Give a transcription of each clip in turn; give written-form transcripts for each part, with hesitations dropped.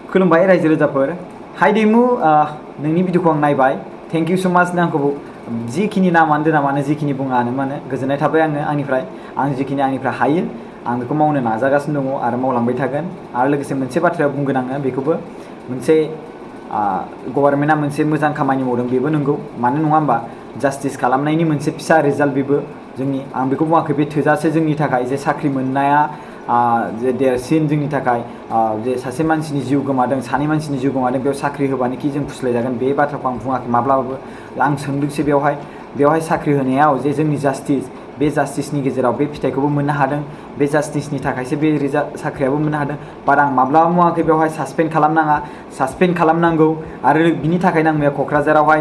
खुलुमबाय रायजो राजाफोर हाय दैमु नोंनि भिडिअखौ आं नायबाय थेंक इउ सो माच नों आंखौ जिखिनि नामानो दोना मानो जिखिनि बुङानो मानो गोजोननाय थाबाय आंनिफ्राय आं जिखिनि आंनिफ्राय हायो आं बेखौ मावनो नाजागासिनो दङ आरो मावलांबाय थागोन आरो लोगोसे मोनसे बाथ्रायाव बुंगोन आङो बेखौबो मोनसे गभर्नमेन्टआ मोनसे मोजां खामानि मावदों बेबो नंगौ मानो नङा होमबा जास्टिस खालामनायनि मोनसे फिसा रिजाल्ट बेबो जोंनि आं बेखौ बुङाखै बे थोजासे जोंनि थाखाय जे साख्रि मोननाया जे देरसिन जोंनि थाखाय जे सासे मानसिनि जिउ गोमादों सानै मानसिनि जिउ गोमादों बेयाव साख्रि होबानोखि जों फुस्लायजागोन बे बाथ्राखौ आं बुङाखै माब्लाबाबो आं सोंदोंसो बेवहाय साख्रि होनायाव जे जोंनि जास्टिस बे जास्टिसनि गेजेराव बे फिथाइखौबो मोननो हादों बे जास्टिसनि थाखायसो बे साख्रियाबो मोननो हादों बाट आं माब्लाबा बुङाखै बेवहाय सासपेन्ड खालामनाङा सासपेन्ड खालामनांगौ आरो बिनि थाखायनो आं मैया क'क्राझारावहाय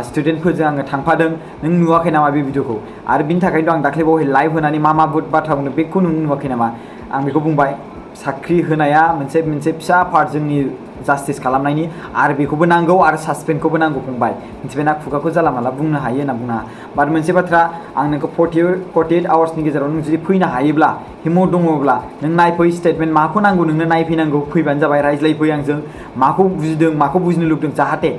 स्टुडेन्टफोरजों आङो थांफादों नों नुवाखै नामा बे भिडिअखौ आरो बिनि थाखायनो आं दाख्लै बावहाय लाइभ होनानै मा बाथ्रा बुंदों बेखौ नों नुवाखै नामा आं बेखौ बुंबाय साख्रि होनाया मोनसे फिसा पार्ट जोंनि जास्टिस खालामनायनि आरो बेखौबो नांगौ आरो सासपेन्डखौबो नांगौ फंबाय मिथिबायना खुगाखौ जाला माला बुंनो हायो होनना बुङा बाट मोनसे बाथ्रा आं नोंखौ 48 आवार्सनि गेजेराव नों जुदि फैनो हायोब्ला हिम्मत दङब्ला नों नायफै स्टेटमेन्ट माखौ नांगौ नोंनो नायफैनांगौ फैबानो जाबाय रायज्लायफै आंजों माखौ बुजिदों माखौ बुजिनो लुबैदों जाहाथे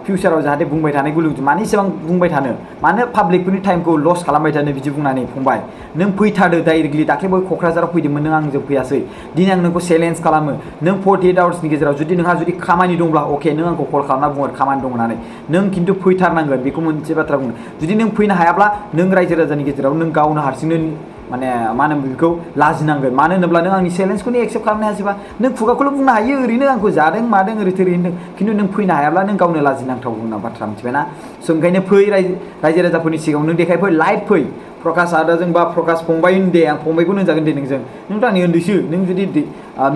फिउचाराव जाहाथे बुंबाय थानायखौ लुबैदों मानि एसेबां बुंबाय थानो मानो पाब्लिकफोरनि टाइमखौ लस खालामबाय थानो बिदि बुंनानै फंबाय नों फैथारदो डाइरेक्टलि दाख्लैबो क'क्राझाराव फैदोंमोन नों आंजों फैयासै दिनै आं नोंखौ चेलेन्ज खालामो नों 48 आवार्सनि गेजेराव जुदि नोंहा जुदि खामानि दंब्ला अके नों आंखौ कल खालामना बुंहर खामानि दं होननानै नों खिन्थु फैथारनांगोन बेखौ मोनसे बाथ्रा बुङो जुदि नों फैनो हायाब्ला नों रायजो राजानि गेजेराव नों गावनो हारसिंनो माने मा होनो बेखौ लाजिनांगोन मानो होनोब्ला नों आंनि चेलेन्जखौनो एक्सेप्ट खालामनो हायासैबा नों खुगाखौल' बुंनो हायो ओरैनो आंखौ जादों मादों ओरै थोरै होनदों खिन्थु नों फैनो हायाब्ला नों गावनो लाजिनांथाव होनना बाथ्रा मिथिबायना स' ओंखायनो फै रायजो राजाफोरनि सिगाङाव नों देखायफै लाइभ फै प्रकाश आदाजों बा प्रकाश फंबाय होनदे आं फंबायखौनो होनजागोन दे नोंजों नोंथ' आंनि उन्दैसो नों जुदि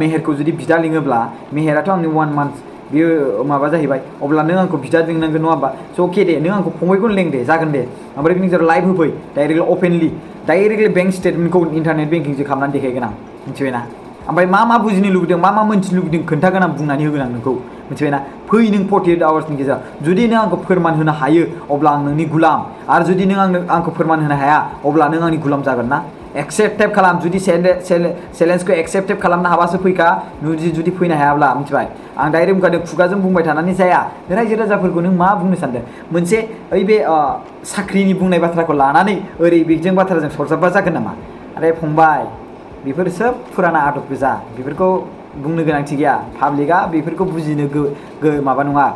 मेहेरखौ जुदि बिदा लिङोब्ला मेहेराथ' आंनि 1 मान्थ बियो माबा जाहैबाय अब्ला नों आंखौ बिदा लिंनांगोन नङा होमबा स' अके दे नों आंखौ फंबायखौनो लें दे जागोन दे ओमफ्राय बिनि गेजेराव लाइभ होफै डाइरेक्टलि अपेनलि डाइरेक्टलि बेंक स्टेटमेन्टखौ इन्टारनेट बेंकिंजों खालामनानै देखायगोन आं मिथिबायना ओमफ्राय मा बुजिनो लुबैदों मा मोन्थिनो लुबैदों खोन्थागोन आं बुंनानै होगोन आं नोंखौ मिथिबायना फै नों 48 आवार्सनि गेजेराव जुदि नों आंखौ फोरमान होनो हायो अब्ला आं नोंनि गुलाम आरो जुदि नों आंखौ फोरमान होनो हाया अब्ला नों आंनि गुलाम जागोन ना एक्सेप्टेड खालाम जुदि चेलेन्जखौ एक्सेप्टेड खालामनो हाबासो फैखा जुदि फैनो हायाब्ला मिथिबाय आं डाइरेक्ट बुंखादों खुगाजों बुंबाय थानानै जाया रायजो राजाफोरखौ नों मा बुंनो सानदों मोनसे बे साख्रिनि बुंनाय बाथ्राखौ लानानै ओरै बेजों बाथ्राजों सरजाबबा जागोन नामा आरे फंबाय बेफोर सोब फुराना आदब गोजा बेफोरखौ बुंनो गोनांथि गैया पाब्लिकआ बेफोरखौ बुजिनो माबा नङा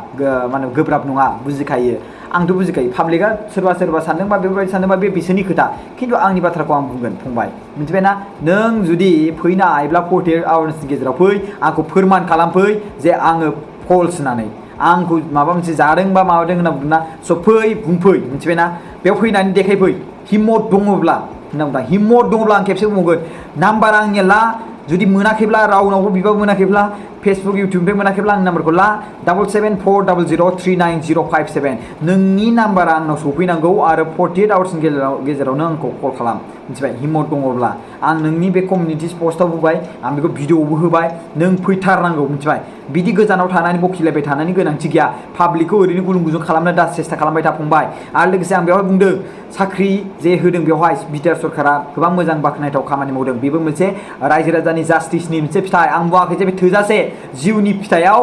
मा होनो गोब्राब नङा बुजिखायो आंथ' बुजिखायो पाब्लिकआ सोरबा सानदोंबा बेफोरबायदि सानदोंबा बे बिसोरनि खोथा खिन्थु आंनि बाथ्राखौ आं बुंगोन फंबाय मिथिबायना नों जुदि फैनो हायोब्ला 48 आवार्सनि गेजेराव फै आंखौ फोरमान खालामफै जे आङो फल्स होननानै आंखौ माबा मोनसे जादों बा माबादों होनना बुंना स' फै बुंफै मिथिबायना बेयाव फैनानै देखायफै हिम्मत दङब्ला होनना बुंदों हिम्मत दङब्ला आं खेबसे बुंगोन नाम्बार आंनिया ला जुदि मोनाखैब्ला रावनावबो बिबाबो मोनाखैब्ला फेसबुक इउटुबनिफ्राय मोनाखैब्ला आंनि नाम्बारखौ ला 7740039057 नोंनि नाम्बारा आंनाव सफैनांगौ आरो 48 आवार्सनि गेजेरावनो आंखौ कल खालाम मिथिबाय हिम्मत दङब्ला आं नोंनि बे कमिउनिटि पस्टआव होबाय आं बेखौ भिडिअ'बो होबाय नों फैथारनांगौ मिथिबाय बिदि गोजानाव थानानै बखिलायबाय थानायनि गोनांथि गैया पाब्लिकखौ ओरैनो गुलुं गुजुं खालामनो दा सेस्था खालामबाय था फंबाय आरो लोगोसे आं बेवहाय बुंदों साख्रि जे होदों बेवहाय बिटिआर सरकारा गोबां मोजां बाख्नायथाव खामानि मावदों बेबो मोनसे रायजो राजानि जास्टिसनि मोनसे फिथाइ आं बुङाखै जे बे थोजासे जिउनि फिथाइयाव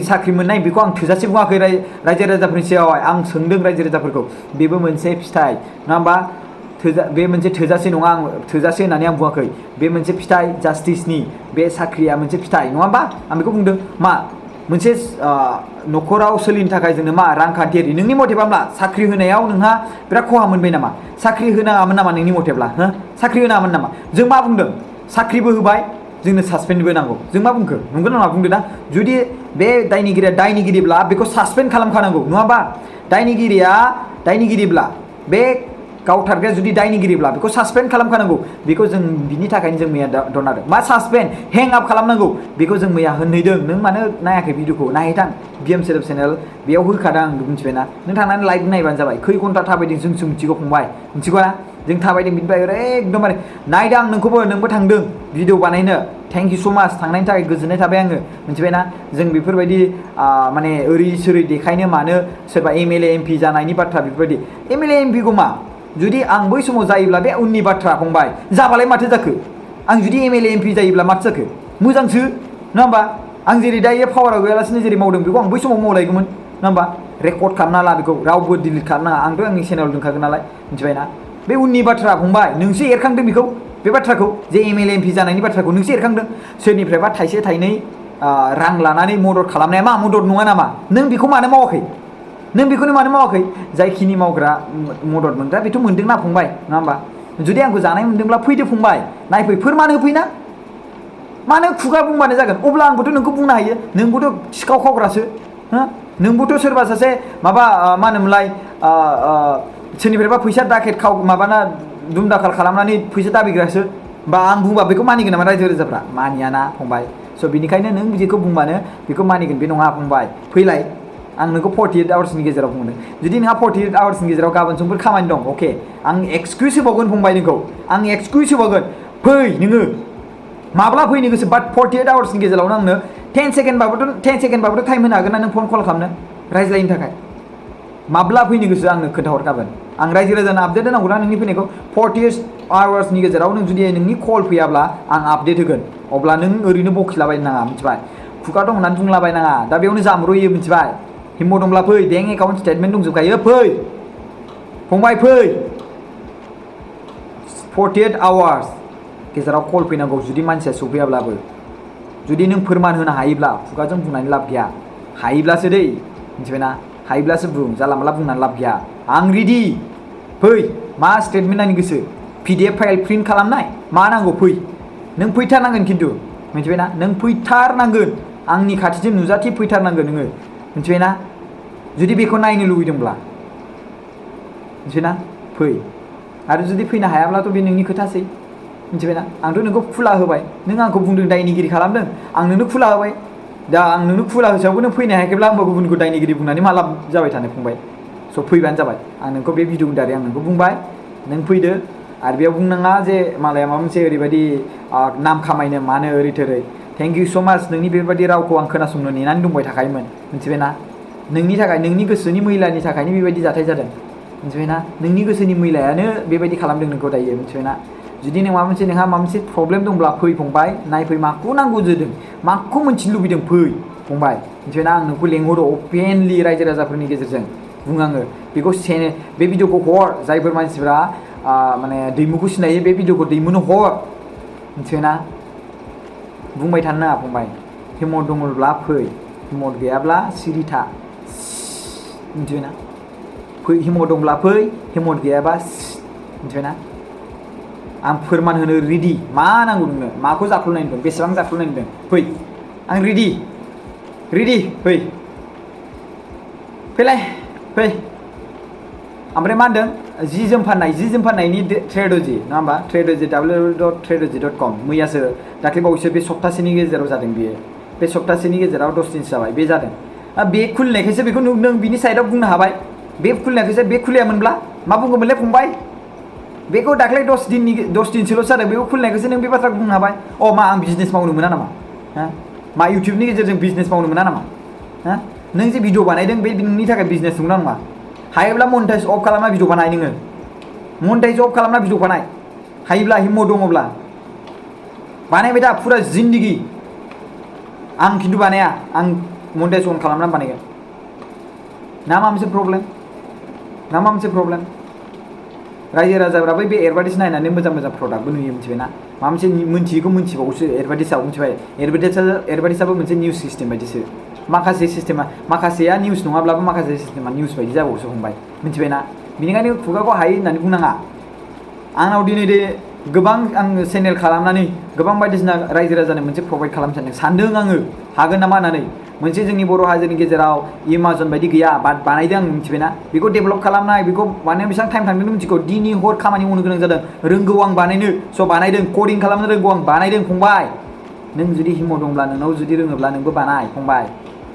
साख्रि मोननाय बेखौ आं थोजासे बुङाखै रायजो राजाफोरनि सिगाङावहाय आं सोंदों रायजो राजाफोरखौ बेबो मोनसे फिथाइ नङा होमबा बे मोनसे थोजासे नङा आं थोजासे होननानै आं बुङाखै बे मोनसे फिथाइ जास्टिसनि बे साख्रिया मोनसे फिथाइ नङा होमबा आं बेखौ बुंदों मा मोनसे न'खराव सोलिनो थाखाय जोंनो मा रांखान्थियारि नोंनि मथेब्ला साख्रि होनायाव नोंहा बिराद खहा मोनबाय नामा साख्रि होनाङामोन नामा नोंनि मथेब्ला साख्रि होनाङामोन नामा जों मा बुंदों साख्रिबो होबाय जोंनो सासपेन्डबो नांगौ जों मा बुंखो नंगौ ना बुंदो ना जुदि बे दायनिगिरिब्ला बेखौ सासपेन्ड खालामखानांगौ नङाबा दायनिगिरिब्ला बे गावथारग्राया जुदि दायनिगिरिब्ला बेखौ सासपेन्ड खालामखानांगौ बेखौ जों बिनि थाखायनो जों मैया दोनदों मा सासपेन्ड हें आप खालामनांगौ बेखौ जों मैया होनहैदों नों मानो नायाखै भिडिअखौ नायहैथां बिएम सेलेब चेनेल बेयाव होखादों आं मिथिबायना नों थांनानै लाइभ नायबानो जाबाय खै घन्टा थाबायदों जों मिथिगौ फंबाय मिथिगौ ना जों थाबायदों बिनिफ्राय एकदमबारे नायदों नोंबो थांदों भिडिअ बानायनो थेंक इउ स' माच थांनायनि थाखाय गोजोननाय थाबाय आङो मिथिबायना जों बेफोरबायदि माने ओरै सोरै देखायनो मानो सोरबा एमएलए एमपि जानायनि बाथ्रा बेफोरबायदि एमएलए एमपिखौ मा जुदि आं बै समाव जायोब्ला बे उननि बाथ्रा फंबाय जाबालाय माथो जाखो आं जुदि एमएलए एमपि जायोब्ला माथो जाखो मोजांसो नङा होमबा आं जेरै दायो पावाराव गैयालासिनो जेरै मावदों बेखौ आं बै समाव मावलायगौमोन नङा होमबा रेकर्ड खालामना ला बेखौ रावबो डिलिट खालामनाङा आंथ' आंनि चेनेलाव दोनखागोन नालाय मिथिबायना बे उननि बाथ्रा फंबाय नोंसो एरखांदों बेखौ बे बाथ्राखौ जे MLA MP जानायनि बाथ्राखौ नोंसो एरखांदों सोरनिफ्रायबा थाइसे थाइनै रां लानानै मदद खालामनाया मा मदद नङा नामा नों बेखौ मानो मावाखै नों बेखौनो मानो मावाखै जायखिनि मावग्रा मदद मोनग्रा बेथ' मोनदोंना फंबाय नङा होमबा जुदि आंखौ जानाय मोनदोंब्ला फैदो फंबाय नायफै फोरमान होफैना मानो खुगा बुंबानो जागोन अब्ला आंबोथ' नोंखौ बुंनो हायो नोंबोथ' सिखाव खावग्रासो हो नोंबोथ' सोरबा सासे माबा मा होनोमोनलाय सोरनिफ्रायबा फैसा दाकेट खाव माबाना दुमदाखाल खालामनानै फैसा दाबिग्रासो बा आं बुंबा बेखौ मानिगोन नामा रायजो राजाफ्रा मानियाना फंबाय स' बिनिखायनो नों जेखौ बुंबानो बेखौ मानिगोन बे नङा फंबाय फैलाय आं नोंखौ 48 आवार्सनि गेजेराव बुंदों जुदि नोंहा 48 आवार्सनि गेजेराव गाबोन समफोर खामानि दं अके आं एक्सकिउज होबावगोन फंबाय नोंखौ आं एक्सकिउज होबावगोन फै नोङो माब्ला फैनो गोसो बाट 48 आवार्सनि गेजेरावनो आंनो 10 सेकेन्डबाबोथ' टाइम होनो हागोन ना नों फन कल खालामनो रायज्लायनो थाखाय माब्ला फैनो गोसो आंनो खोन्थाहर गाबोन आं रायजो राजानो आपडेट होनांगौ ना नोंनि फैनायखौ 48 आवार्सनि गेजेराव नों जुदि नोंनि कल फैयाब्ला आं आपडेट होगोन अब्ला नों ओरैनो बखिलाबायनो नाङा मिथिबाय खुगा दं होननानै बुंलाबायनाङा दा बेयावनो जामब्रयो मिथिबाय हिम्म दंब्ला फै बेंक एकाउन्ट स्टेटमेन्ट दंजोबखायो फै फंबाय फै 48 आवार्स गेजेराव कल फैनांगौ जुदि मानसिया सफैयाब्लाबो जुदि नों फोरमान होनो हायोब्ला खुगाजों बुंनानै लाब गैया हायोब्लासो दै मिथिबायना हायोब्लासो बुं जानला मानला बुंनानै लाब गैया आं रेडि फै मा स्टेटमेन्ट नायनो गोसो PDF फाइल प्रिन्ट खालामनाय मा नांगौ फै नों फैथारनांगोन खिन्थु मिथिबायना नों फैथारनांगोन आंनि खाथिजों नुजाथि फैथारनांगोन नोङो मिथिबायना जुदि बेखौ नायनो लुबैदोंब्ला मिथिबायना फै आरो जुदि फैनो हायाब्लाथ' बे नोंनि खोथासै मिथिबायना आंथ' नोंखौ खुला होबाय नों आंखौ बुंदों दायनिगिरि खालामदों आं नोंनो खुला होबाय दा आं नोंनो खुला होसेयावबो नों फैनो हायाखैब्ला आंबो गुबुनखौ दायनिगिरि बुंनानै मा लाब जाबाय थानो फंबाय स' फैबानो जाबाय आं नोंखौ बे भिडिअनि दारै आं नोंखौ बुंबाय नों फैदो आरो बेयाव बुंनाङा जे मालाया माबा मोनसे ओरैबायदि नाम खामायनो मानो ओरै थोरै थेंक इउ स' माच नोंनि बेबायदि रावखौ आं खोनासंनो नेनानै दंबाय थाखायोमोन मिथिबायना नोंनि थाखाय नोंनि गोसोनि मैलानि थाखायनो बेबायदि जाथाय जादों मिथिबायना नोंनि गोसोनि मैलायानो बेबायदि खालामदों नोंखौ दायो मिथिबायना जुदि नों नोंहा माबा मोनसे प्रब्लेम दंब्ला फै फंबाय नायफै माखौ नांगौ जादों माखौ मोनथिनो लुबैदों फै फंबाय मिथिबायना आं नोंखौ लेंहरो अपेनलि रायजो राजाफोरनि गेजेरजों बुं आङो बेखौ बे भिडिअखौ हर जायफोर मानसिफ्रा माने दैमुखौ सिनायो बे भिडिअखौ दैमुनो हर मिथिबायना बुंबाय थानो नाङा फंबाय हिम्मत दङब्ला फै हिम्मत गैयाब्ला सिरि था मिथिबायना फै हिम्मत दंब्ला फै हिम्मत गैयाबा मिथिबायना आं फोरमान होनो रेडि मा नांगौ नोंनो माखौ जाख्ल'नाय नुदों बेसेबां जाख्ल'नाय नुदों फै आं रेडि फै फैलाय फै ओमफ्राय मा होनदों जि जोम फाननायनि ट्रेड'जि नङा होमबा ट्रेड'जि www.tredoji.com मैयासो दाख्लै बावैसो बे सप्तासेनि गेजेराव जादों बियो बे सप्तासेनि गेजेराव 10 दिनसो जाबाय बे जादों बे खुलिनायखायसो बेखौ नों बिनि साइडआव बुंनो हाबाय बे खुलिनायखायसो बे खुलियामोनब्ला मा बुंगौमोनलै फंबाय बेखौ दाख्लै 10 दिनसोल' जादों बेखौ खुलिनायखायसो नों बे बाथ्राखौ बुंनो हाबाय मा आं बिजनेस मावनो मोना नामा मा इउटिउबनि गेजेरजों बिजनेस मावनो मोना नामा नों जे भिडिअ बानायदों बे नोंनि थाखाय बिजनेस नंगौना नङा हायोब्ला मनिटाइज अफ खालामना भिडिअ बानाय नोङो मनिटाइज अफ खालामना भिडिअ बानाय हायोब्ला हिम्मत दङब्ला बानायबाय दा फुरा जिन्दगि आं खिन्थु बानाया आं मनिटाइज अन खालामनानै बानायगोन ना मा मोनसे प्रब्लेम रायजो राजाफ्राबो बे एडभार्टाइज नायनानै मोजां प्रडाक्टबो नुयो मिथिबायना माबा मोनसे मोनथियैखौ मोनथिबावोसो एडभार्टाइजआव मिथिबाय एडभार्टाइजआबो मोनसे निउस सिस्टेम बायदिसो माखासेया निउस नङाब्लाबो माखासे सिस्टेमा निउस बायदि जाबावोसो फंबाय मिथिबायना बेनिखायनो खुगाखौ हायो होननानै बुंनाङा आंनाव दिनै गोबां आं चेनेल खालामनानै गोबां बायदिसिना रायजो राजानो मोनसे प्रभाइड खालामनो सानदों आङो हागोन नामा होननानै मोनसे जोंनि बर' हारिनि गेजेराव एमाजन बायदि गैया बानायदों आं मिथिबायना बेखौ डेभेलप खालामनाय बेखौ बानायनायाव बेसेबां टाइम थांदों मिथिगौ दिनै हर खामानि मावनो गोनां जादों रोंगौ आं बानायनो स' बानायदों कडिं खालामनो रोंगौ आं बानायदों फंबाय नों जुदि हिम्मत दंब्ला नोंनाव जुदि रोङोब्ला नोंबो बानाय फंबाय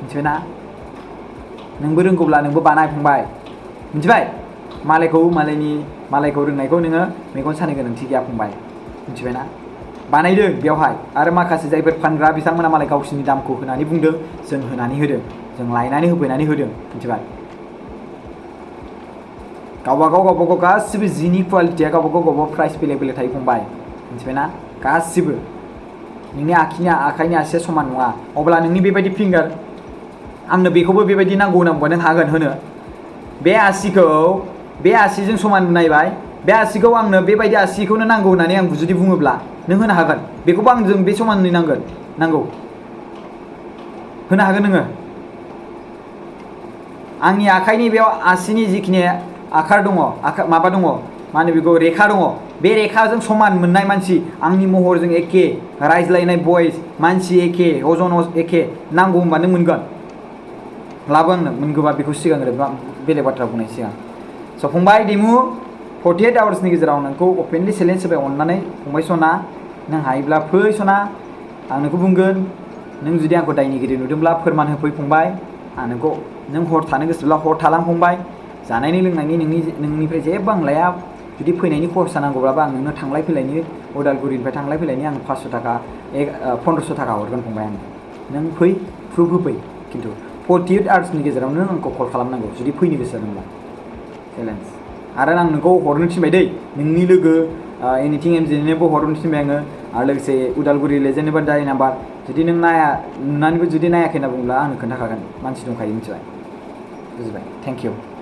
मिथिबायना नोंबो रोंगौब्ला नोंबो बानाय फंबाय मिथिबाय मालायखौ रोंनायखौ नोङो मेगन सानो गोनांथि गैया फंबाय मिथिबायना बानायदों बेवहाय आरो माखासे जायफोर फानग्रा बिथांमोना मालाय गावसिनि दामखौ होनानै बुंदों जों होनानै होदों जों लायनानै होफैनानै होदों मिथिबाय गावबागाव गासिबो जिनि क्वालिटिया गावबागाव प्राइस बेलेग थायो फंबाय मिथिबायना गासिबो नोंनि आखाइनि आसिया समान नङा अब्ला नोंनि बेबायदि फिंगार आंनो बेखौबो बेबायदि नांगौ होनना बुंबा नों हागोन होनो बे आसिजों समान नायबाय बे आसिखौ आंनो बेबायदि आसिखौनो नांगौ होननानै आं जुदि बुङोब्ला नों होनो हागोन बेखौबो आंजों बे समानै नांगौ होनो हागोन नोङो आंनि आखाइनि बेयाव आसिनि जिखिनि आकार दङ माबा दङ मा होनो बेखौ रेखा दङ बे रेखाजों समान मोननाय मानसि आंनि महरजों एखे रायज्लायनाय भइस मानसि एखे अजन एखे नांगौ होनबा नों मोनगोन लाबो आंनो मोनगौबा बेखौ सिगांग्रो बेलेग बाथ्रा बुंनाय सिगां स' फंबाय दैमु 48 आवार्सनि गेजेराव नोंखौ अपेनलि चेलेन्ज होबाय अननानै फंबाय सना नों हायोब्ला फै सना आं नोंखौ बुंगोन नों जुदि आंखौ दायनिगिरि नुदोंब्ला फोरमान होफै फंबाय आं नोंखौ नों हर थानो गोसोब्ला हर थालां फंबाय जानायनि लोंनायनि नोंनिफ्राय जेबो आं लाया जुदि फैनायनि खरसा नांगौब्लाबो आं नोंनो थांलाय फैलायनि उदालगुरिनिफ्राय थांलाय फैलायनि आं 500 थाखा 1500 थाखा हरगोन फंबाय आं नों फै प्रुफ होफै खिन्थु 48 आवार्सनि गेजेराव नों आंखौ कल खालामनांगौ जुदि फैनो गोसो जादोंब्ला चेलेन्ज आरो आं नोंखौ हरनो थिनबाय दै नोंनि लोगो एनिथिं एमजेनोबो हरनो थिनबाय आङो आरो लोगोसे उदालगुरि लेजेन्डनोबो दाइ नाम्बार जुदि नों नुनानैबो जुदि नायाखै होनना बुङोब्ला आंनो खोन्थाखागोन मानसि दंखायो मिथिबाय बुजिबाय थेंक इउ